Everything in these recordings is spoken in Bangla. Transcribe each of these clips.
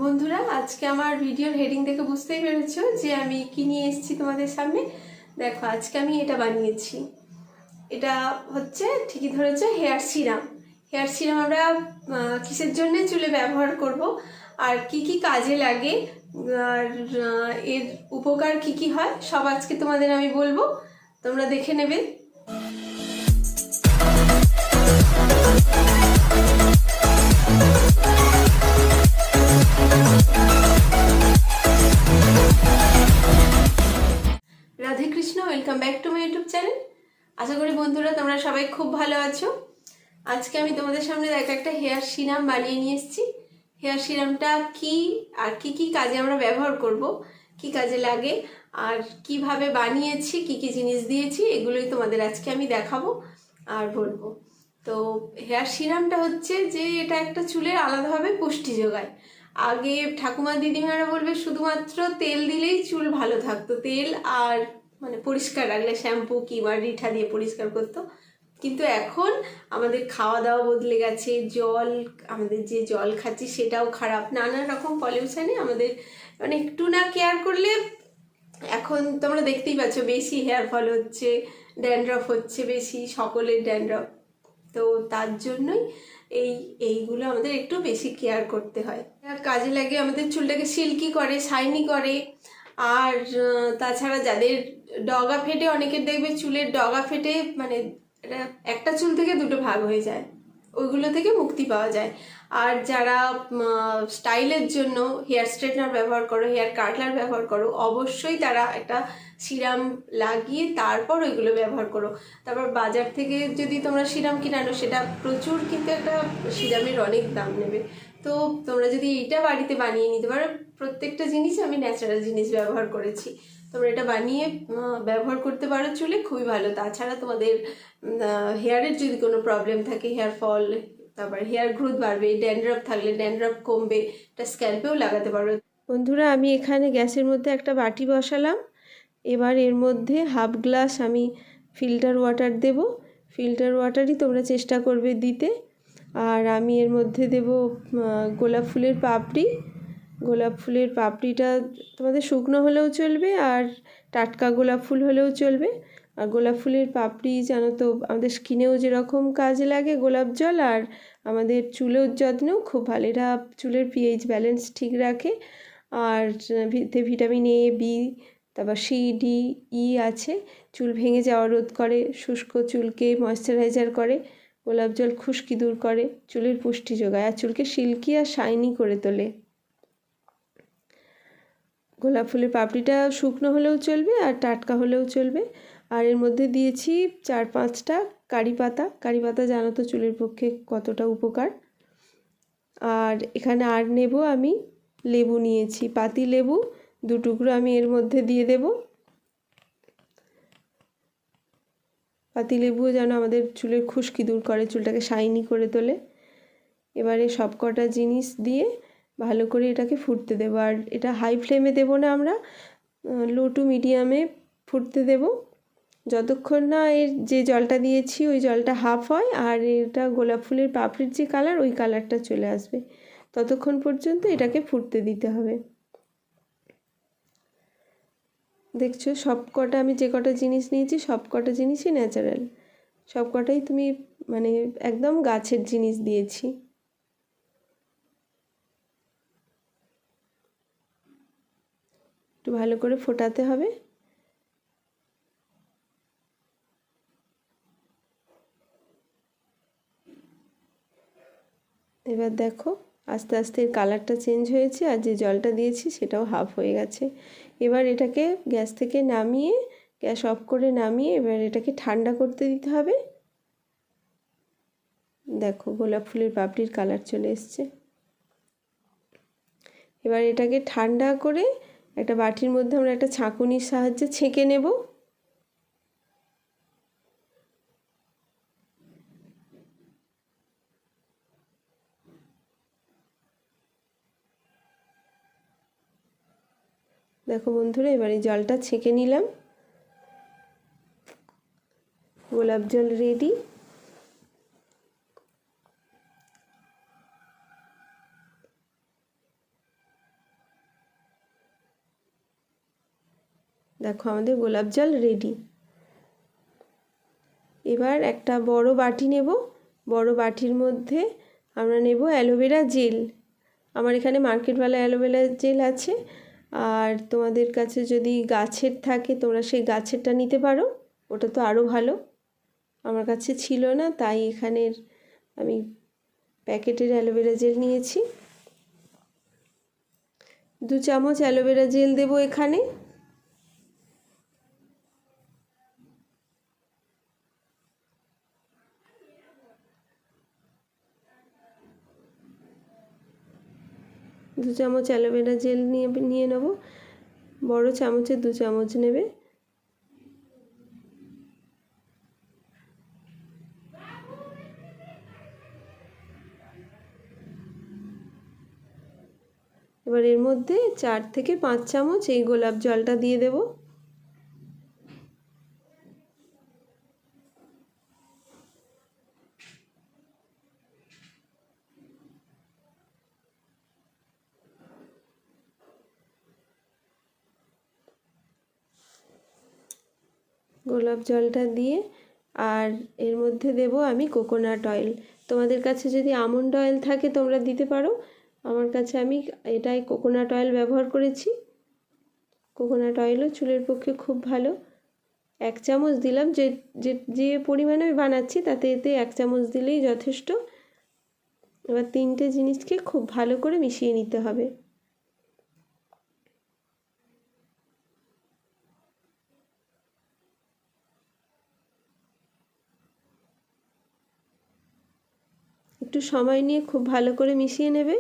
বন্ধুরা, আজকে আমার ভিডিওর হেডিং দেখে বুঝতেই পেরেছো যে আমি কি নিয়ে এসেছি তোমাদের সামনে। দেখো, আজকে আমি এটা বানিয়েছি। এটা হচ্ছে, ঠিকই ধরেছো, হেয়ার সিরাম। হেয়ার সিরাম আমরা কিসের জন্য চুলে ব্যবহার করব, আর কি কি কাজে লাগে, আর এর উপকার কি কি হয়, সব আজকে তোমাদের আমি বলবো, তোমরা দেখে নেবে। Radhe Krishna, welcome back to my YouTube channel. আশা করি বন্ধুরা তোমরা সবাই খুব ভালো আছো। আজকে আমি তোমাদের সামনে একটা হেয়ার সিরাম বানিয়ে নিয়ে এসেছি। হেয়ার সিরামটা কি আর কি কি কাজে আমরা ব্যবহার করব, কি কাজে লাগে, আর কিভাবে বানিয়েছি, কি কি জিনিস দিয়েছি, এগুলোই তোমাদের আজকে আমি দেখাবো আর বলবো। তো হেয়ার সিরামটা হচ্ছে যে এটা একটা চুলের আলাদাভাবে পুষ্টি যোগায়। আগে ঠাকুমা দিদিমারা বলবে শুধুমাত্র তেল দিলেই চুল ভালো থাকতো, তেল আর মানে পরিষ্কার রাখলে শ্যাম্পু কিংবা রিঠা দিয়ে পরিষ্কার করতো। কিন্তু এখন আমাদের খাওয়া দাওয়া বদলে গেছে, জল, আমাদের যে জল খাচ্ছি সেটাও খারাপ, নানা রকম পলিউশনে আমাদের মানে একটু না কেয়ার করলে এখন তোমরা দেখতেই পাচ্ছ বেশি হেয়ার ফল হচ্ছে, ড্যান্ড্রফ হচ্ছে বেশি, সকলের ড্যান্ড্রফ। তো তার জন্যই এইগুলো আমাদের একটু বেশি কেয়ার করতে হয়। কাজে লাগে, আমাদের চুলটাকে সিল্কি করে, শাইনি করে। আর তাছাড়া যাদের ডগা ফেটে, অনেকের দেখবে চুলের ডগা ফেটে মানে এটা একটা চুল থেকে দুটো ভাগ হয়ে যায়, ওইগুলো থেকে মুক্তি পাওয়া যায়। আর যারা স্টাইলের জন্য হেয়ার স্ট্রেটনার ব্যবহার করো, হেয়ার কার্লার ব্যবহার করো, অবশ্যই তারা একটা সিরাম লাগিয়ে তারপর ওইগুলো ব্যবহার করো। তারপর বাজার থেকে যদি তোমরা সিরাম কিনে আনো, সেটা প্রচুর, কিন্তু একটা সিরামের অনেক দাম নেবে। তো তোমরা যদি এইটা বাড়িতে বানিয়ে নিতে পারো, প্রত্যেকটা জিনিস আমি ন্যাচারাল জিনিস ব্যবহার করেছি, তোমরা এটা বানিয়ে ব্যবহার করতে পারো চুলে, খুবই ভালো। তাছাড়া তোমাদের হেয়ারের যদি কোনো প্রবলেম থাকে, হেয়ার ফল, তারপর হেয়ার গ্রোথ বাড়বে, ড্যান্ড্রফ থাকলে ড্যান্ড্রফ কমবে, এটা স্ক্যাল্পেও লাগাতে পারো। বন্ধুরা, আমি এখানে গ্যাসের মধ্যে একটা বাটি বসালাম। এবার এর মধ্যে হাফ গ্লাস আমি ফিল্টার ওয়াটার দেব। ফিল্টার ওয়াটারই তোমরা চেষ্টা করবে দিতে। আর আমি এর মধ্যে দেব গোলাপ ফুলের পাপড়ি। গোলাপ ফুলের পাপড়িটা তোমাদের শুকনো হলেও চলবে, আর টাটকা গোলাপ ফুল হলেও চলবে। আর গোলাপ ফুলের পাপড়ি জানো তো আমাদের স্কিনেও যেরকম কাজে লাগে গোলাপ জল, আর আমাদের চুলের যত্নেও খুব ভালো। এটা চুলের পিএইচ ব্যালেন্স ঠিক রাখে, আর ভিটামিন এ, বি, তারপর সি, ডি, ই আছে, চুল ভেঙে যাওয়া রোধ করে, শুষ্ক চুলকে ময়েশ্চারাইজার করে, গোলাপ জল খুশকি দূর করে, চুলের পুষ্টি যোগায়, আর চুলকে সিল্কি আর শাইনি করে তোলে। গোলাপ ফুলের পাপড়িটা শুকনো হলেও চলবে আর টাটকা হলেও চলবে। আর এর মধ্যে দিয়েছি 4-5টা কারি পাতা। কারি পাতা জানো তো চুলের পক্ষে কতটা উপকার। আর এখানে আর নেব, আমি লেবু নিয়েছি, পাতি লেবু 2 টুকরো আমি এর মধ্যে দিয়ে দেব। পাতি লেবুও যেন আমাদের চুলের খুশকি দূর করে, চুলটাকে শাইনি করে তোলে। এবারে সব কটা জিনিস দিয়ে ভালো করে এটাকে ফুটতে দেব। আর এটা হাই ফ্লেমে দেব না, আমরা লো টু মিডিয়ামে ফুটতে দেব, যতক্ষণ না এর যে জলটা দিয়েছি ওই জলটা হাফ হয় আর এটা গোলাপ ফুলের পাপড়ির যে কালার ওই কালারটা চলে আসবে, ততক্ষণ পর্যন্ত এটাকে ফুটতে দিতে হবে। দেখছো সব কটা আমি যে কটা জিনিস নিয়েছি সব কটা জিনিসই ন্যাচারাল, সব কটাই তুমি মানে একদম গাছের জিনিস দিয়েছি। একটু ভালো করে ফোটাতে হবে। এবার দেখো আস্তে আস্তে এর কালারটা চেঞ্জ হয়েছে, আর যে জলটা দিয়েছি সেটাও হাফ হয়ে গেছে। এবার এটাকে গ্যাস থেকে নামিয়ে, গ্যাস অফ করে নামিয়ে এবার এটাকে ঠান্ডা করতে দিতে হবে। দেখো গোলাপ ফুলের পাপড়ির কালার চলে এসছে। এবার এটাকে ঠান্ডা করে একটা বাটির মধ্যে আমরা একটা ছাঁকুনির সাহায্যে ছেঁকে নেব। দেখো বন্ধুরা, এবার এই জলটা ছেঁকে নিলাম, গোলাপ জল রেডি। দেখো আমাদের গোলাপ জল রেডি। এবার একটা বড় বাটি নেব, বড় বাটির মধ্যে আমরা নেব অ্যালোভেরা জেল। আমার এখানে মার্কেটওয়ালা অ্যালোভেরা জেল আছে, আর তোমাদের কাছে যদি গাছের থাকে তোমরা সেই গাছেরটা নিতে পারো, ওটা তো আরও ভালো। আমার কাছে ছিল না, তাই এখানের আমি প্যাকেটের অ্যালোভেরা জেল নিয়েছি। 2 চামচ অ্যালোভেরা জেল দেব এখানে। দু চামচ অ্যালোভেরা জেল নিয়ে নেব, বড় চামচে 2 চামচ নেবে। এবার এর মধ্যে 4 থেকে 5 চামচ এই গোলাপ জলটা দিয়ে দেব। গোলাপ জলটা দিয়ে আর এর মধ্যে দেব আমি কোকোনাট অয়েল। তোমাদের কাছে যদি আমন্ড অয়েল থাকে তোমরা দিতে পারো, আমার কাছে আমি এটাই কোকোনাট অয়েল ব্যবহার করেছি। কোকোনাট অয়েলও চুলের পক্ষে খুব ভালো। 1 চামচ দিলাম, যে পরিমাণে আমি বানাচ্ছি তাতে এতে 1 চামচ দিলেই যথেষ্ট। এবার 3টে জিনিসকে খুব ভালো করে মিশিয়ে নিতে হবে। একটু সময় নিয়ে খুব ভালো করে মিশিয়ে নেবে।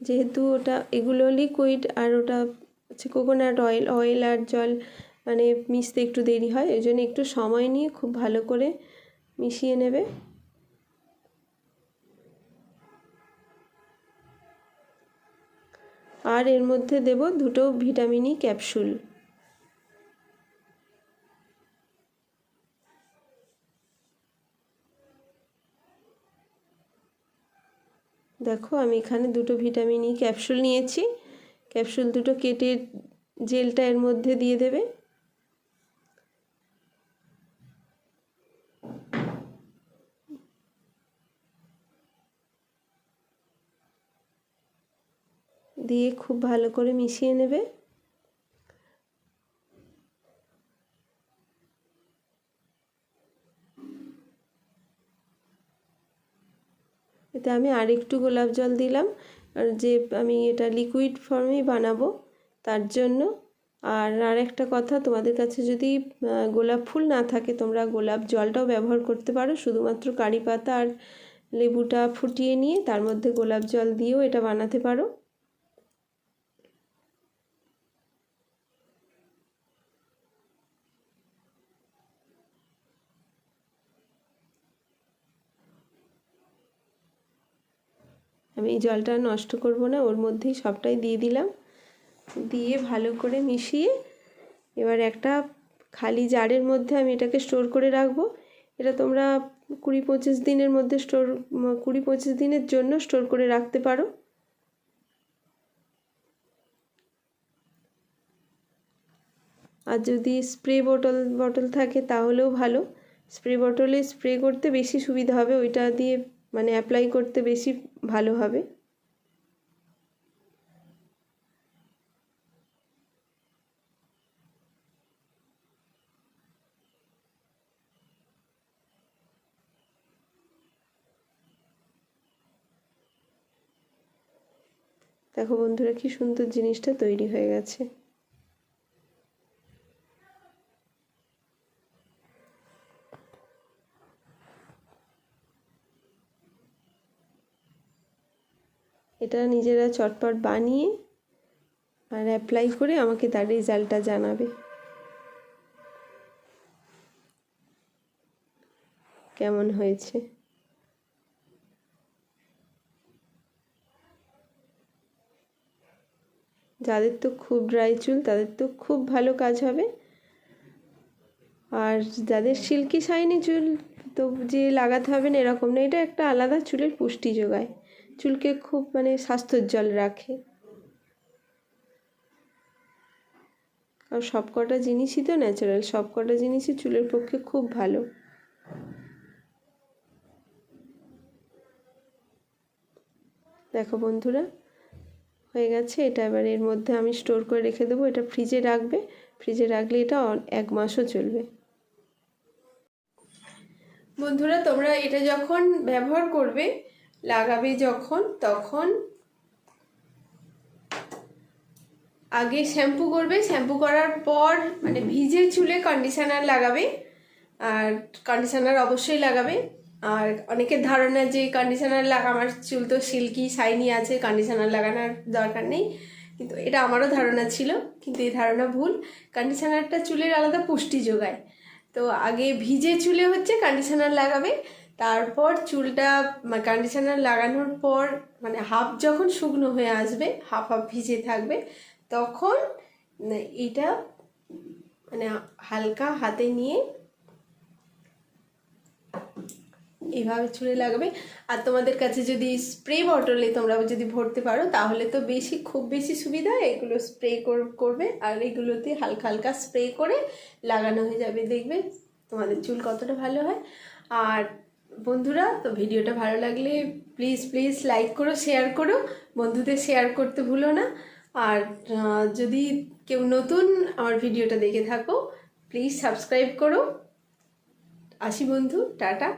যেহেতু এগুলো লিকুইড আর ওটা হচ্ছে কোকোনাট অয়েল আর জল মানে মিশতে একটু দেরি হয়, ওই জন্য একটু সময় নিয়ে খুব ভালো করে মিশিয়ে নেবে। আর এর মধ্যে দেব 2টো ভিটামিন ই ক্যাপসুল। দেখো আমি এখানে 2টো ভিটামিন ই ক্যাপসুল নিয়েছি। ক্যাপসুল 2টো কেটে জেলটা এর মধ্যে দিয়ে দেবে। দিয়ে খুব ভালো করে মিশিয়ে নেবে। এতে আমি আরেকটু গোলাপ জল দিলাম, আর যে আমি এটা লিকুইড ফর্মেই বানাবো তার জন্য। আর একটা কথা, তোমাদের কাছে যদি গোলাপ ফুল না থাকে তোমরা গোলাপ জলটাও ব্যবহার করতে পারো। শুধুমাত্র কারি পাতা আর লেবুটা ফুটিয়ে নিয়ে তার মধ্যে গোলাপ জল দিয়েও এটা বানাতে পারো। আমি এই জলটা নষ্ট করব না, ওর মধ্যেই সবটাই দিয়ে দিলাম। দিয়ে ভালো করে মিশিয়ে এবার একটা খালি জারের মধ্যে আমি এটাকে স্টোর করে রাখবো। এটা তোমরা 20-25 দিনের মধ্যে 20-25 দিনের জন্য স্টোর করে রাখতে পারো। আর যদি স্প্রে বটল থাকে তাহলেও ভালো। স্প্রে বটলে স্প্রে করতে বেশি সুবিধা হবে, ওইটা দিয়ে মানে অ্যাপ্লাই করতে বেশি ভালো হবে। দেখো বন্ধুরা কি সুন্দর জিনিসটা তৈরি হয়ে গেছে। এটা নিজেরা চটপট বানিয়ে আর অ্যাপ্লাই করে আমাকে তার রেজাল্টটা জানাবে কেমন হয়েছে। যাদের তো খুব ড্রাই চুল তাদের তো খুব ভালো কাজ হবে। আর যাদের সিল্কি শাইনি চুল তো যে লাগাতে হবে না এরকম না, এটা একটা আলাদা চুলের পুষ্টি যোগায়, চুলকে খুব মানে স্বাস্থ্যোজ্জ্বল রাখে। আর সব কটা জিনিসই তো ন্যাচারাল, সব কটা জিনিসই চুলের পক্ষে খুব ভালো। দেখো বন্ধুরা হয়ে গেছে এটা। এবার এর মধ্যে আমি স্টোর করে রেখে দেবো, এটা ফ্রিজে রাখবে, ফ্রিজে রাখলে এটা 1 মাসও চলবে। বন্ধুরা তোমরা এটা যখন ব্যবহার করবে, লাগাবে যখন, তখন আগে শ্যাম্পু করবে, শ্যাম্পু করার পর মানে ভিজে চুলে কন্ডিশনার লাগাবে, আর কন্ডিশনার অবশ্যই লাগাবে। আর অনেকের ধারণা যে কন্ডিশনার আমার চুল তো সিল্কি শাইনি আছে, কন্ডিশনার লাগানোর দরকার নেই, কিন্তু এটা আমারও ধারণা ছিল, কিন্তু এই ধারণা ভুল। কন্ডিশনারটা চুলের আলাদা পুষ্টি যোগায়। তো আগে ভিজে চুলে হচ্ছে কন্ডিশনার লাগাবে, তারপর চুলটা কন্ডিশনার লাগানোর পর মানে হাফ যখন শুকনো হয়ে আসবে, হাফ হাফ ভিজে থাকবে, তখন এটা মানে হালকা হাতে নিয়ে এইভাবে চুলে লাগাবে। আর তোমাদের কাছে যদি স্প্রে বটলে তোমরা যদি ভরতে পারো তাহলে তো খুব বেশি সুবিধা, এগুলো স্প্রে করবে আর এগুলোতে হালকা হালকা স্প্রে করে লাগানো হয়ে যাবে, দেখবে তোমাদের চুল কতটা ভালো হয়। আর বন্ধুরা তো ভিডিওটা ভালো লাগলে প্লিজ প্লিজ লাইক করো, শেয়ার করো, বন্ধুদের শেয়ার করতে ভুলো না। আর যদি কেউ নতুন আমার ভিডিওটা দেখে থাকো প্লিজ সাবস্ক্রাইব করো। আসি বন্ধু, টাটা।